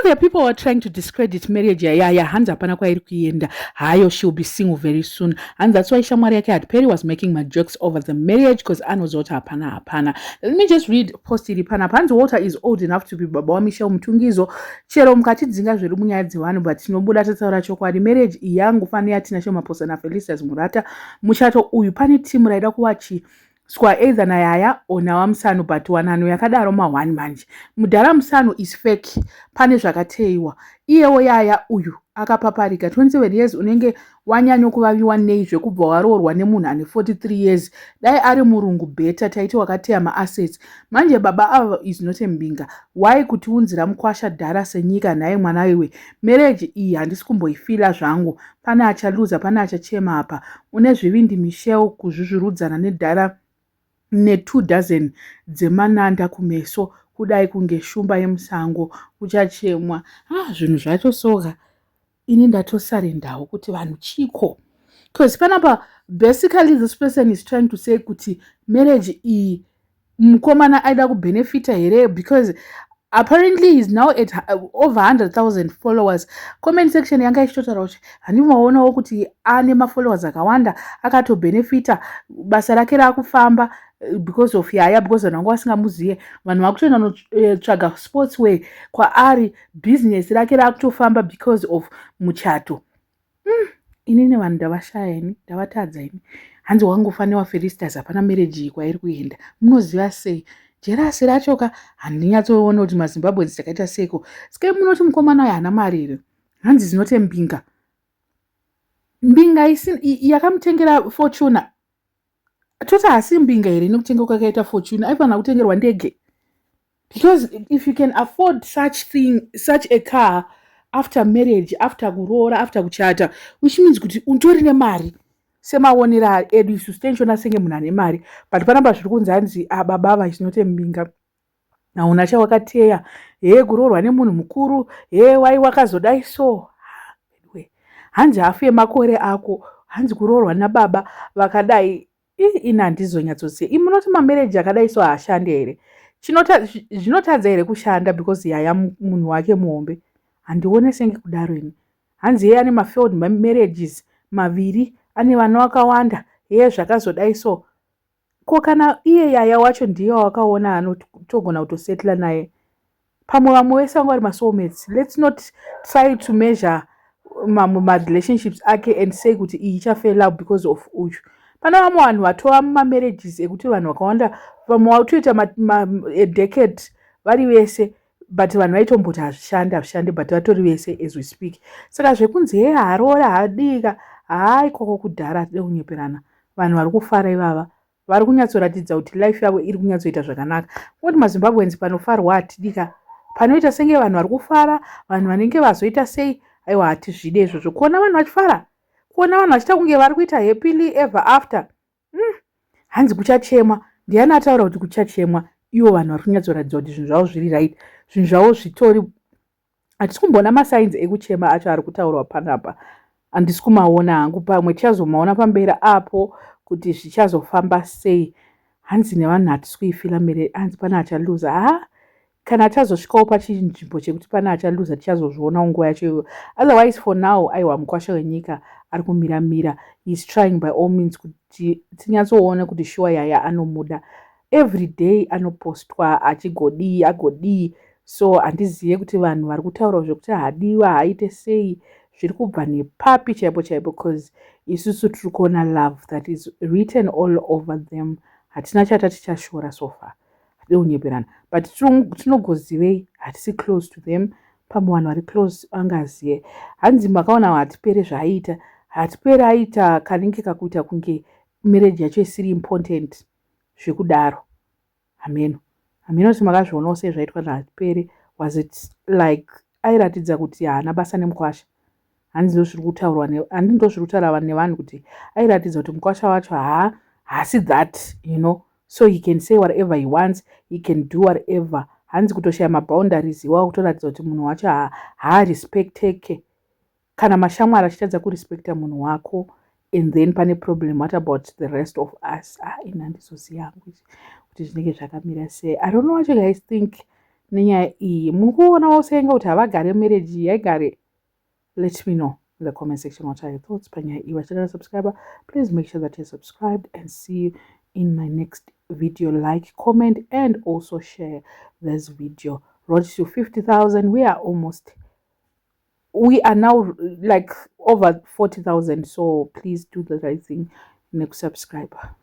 there are people who are trying to discredit marriage. Yeah, hands up hayo, she'll be single very soon. And that's why Shamwari Yake Perry was making my jokes over the marriage because anozota hapana. Let me just read post iri pana. Panzi Walter is old enough to be baba wa Michelle Mutungizo. Chero mukatidzinga zviri munyaya dzevanhu, but tinobuda tataura chokwadi. Marriage yangu fani yatina shomaposa na Felicitas Murata. Muchato uyu pane timu raida kuwachi swa either na Yaya ona wa Musanu, but wanano yakadaro ma1 manje. Mudhara Musanu is fake. Pane zvakateiwa. Iyewo Yaya uyu akapaparika 27 years unenge wanyanyo kuvaviwa nei zvekubva waroorwa nemunhu ane 43 years. Dai ari murungu beta taiti wakateya maassets. Manje baba ava is not a mbinga. Why kutiunzira mukwasha dhara senyika naye mwana iwe? Marriage iyi handisi kumboifila zvangu. Pana achaluza, pana achachema apa. Une zvivindi Michelle kuzvuzvurudzana nedhara ne2 dozen dzemananda kumeso kudai kunge shumba yemusango kuchachemwa. Zvinhu zvatosoka. Ini ndatosarendawo kuti vanhu chiko. Because panapa basically this person is trying to say kuti marriage iyi mukomana aida kubenefita here, because apparently he's now at over 100,000 followers. Comment section yanga ichitotaura kuti handimaonawo kuti ane mafollowers akawanda akatobenefita, basa rake rakufamba because of Yaya, because vanhu vanga vasingamuzive. Vanhu vakutoenda notsvaga sportswear kwaari, business rake rakutofamba because of muchato. Inini vanhu ndavashaya ini, ndavatadza ini. Hanzi wangofanira Felicitas hapana marriage kwairi kuenda. Munoziva sei? Jerasi rachoka handinyatsoona kuti maZimbabweans takaita seko. Sike munoti mukomana uyu haana mari here. Hanzi zinote mbinga. Mbinga yakamutengera Fortuna. Tota hasi mbinga here inokutenga kwakaita Fortuna. Aifana kutengerwa ndege. Because if you can afford such a car after marriage, after kuroora, after kuchata, which means kuti untori nemari. Semaonera edu sustention asenge munhu ane mari, but panapa zviri kunzi hanzi baba ava zvinote mbinga. Naona chawakateya kuroorwa nemunhu mukuru, wai wakazodai so. Hanzi hafu yemakore ako, hanzi kuroorwa nababa vakadai. Ina handizonyatsoziva. Munoti mamarriage akadai so haashande here. Zvinotadza here kushanda because Yaya munhu wake muhombe. Handione senge kudaro ini. Hanzi ane mafailed marriages maviri, ane vana vakawanda, zvakazodai so. Ko kana iye Yaya wacho ndiye wakaona anotogona kutosetla naye. Pamwe vamwe vese vanga vari masoulmates. Let's not try to measure my relationships ake and say kuti iyi ichafail out because of uyu. Pana vamwe vanhu vatova mumamarriages ekuti vanhu vakawanda, vamwe vatoita a decade vari vese, but vanhu vaitomboti hazvishande, but vatori vese as we speak. Saka zvekunzi haroora hadika, koko kudhara tide kunyeperana. Vanhu vari kufara ivava vari kunyatsoratidza kuti life yavo iri kunyatsoita zvakanaka. Kuti maZimbabweans panofarwa hatidika, panoita senge vanhu vari kufara, vanhu vanenge vazoita sei. Aiwa hatizvide izvozvo. Kuona vanhu vachifara, kuona vanhu vachiita kunge vari kuita happily ever after. Hanzi kuchachemwa. Ndiani ataura kuti kuchachemwa? Ivo vanhu vari kunyatsoratidza kuti zvinhu zvavo zviri right, zvinhu zvavo zvitori. Hatisi kumboona masigns ekuchema acho ari kutaurwa panapa. Handisi kumaona hangu. Pamwe tichazomaona pamberi apo kuti zvichazofamba sei. Hanzi nevanhu hatisi kuifila mberi. Hanzi pana achaluza. Kana tazosvikawo pachinzvimbo chekuti pana achaluza tichazozviona nguva yacho iyoyo. Otherwise for now, aiwa mukwasha wenyika ari kumiramira. He's trying by all means kuti tinyatsoona kuti sure Yaya anomuda. Every day anopostwa agodii. So handizive kuti vanhu vari kutaura zvekuti hadiwa haite sei zviri kubva nepapi chaipo because isusu tiri kuona love that is written all over them. Hatina tichashora so far. Unyeperana, but tinogozivei hatisi close to them. Pamwe vanhu vari close angazive. Hanzi makaona Hatipere zvaaita. Hatipere aita kanenge kakuita kunge marriage yacho isiri important zvekudaro. Ameno kuti makazvionawo sezvaitwa naHatipere. Was it like airatidza kuti haana basa nemukwasha? Hanzi ndozviri kutaurwa handi ndozviri kutaura nevanhu kuti airatidza kuti mukwasha wacho haasi that, so he can say whatever he wants, he can do whatever. Hanzi kutoshaya maboundaries iwawo kutoratidza kuti munhu wacho haarespecteke. Kana mashamwari achitadza kurespecta munhu wako and then pane problem, what about the rest of us? Ina handizoziva hangu kuti zvinenge zvakamira sei. I don't know what you guys think. nenyaya iyi muri kuonawo senga kuti havagare marriage iyi yaigare? Let me know in the comment section what are your thoughts panyaya iyi. Vachida subscriber, please make sure that you're subscribed, and see you in my next video. Like, comment, and also share this video. Road to 50,000. We are now like over 40,000, so please do the right thing. Next subscriber.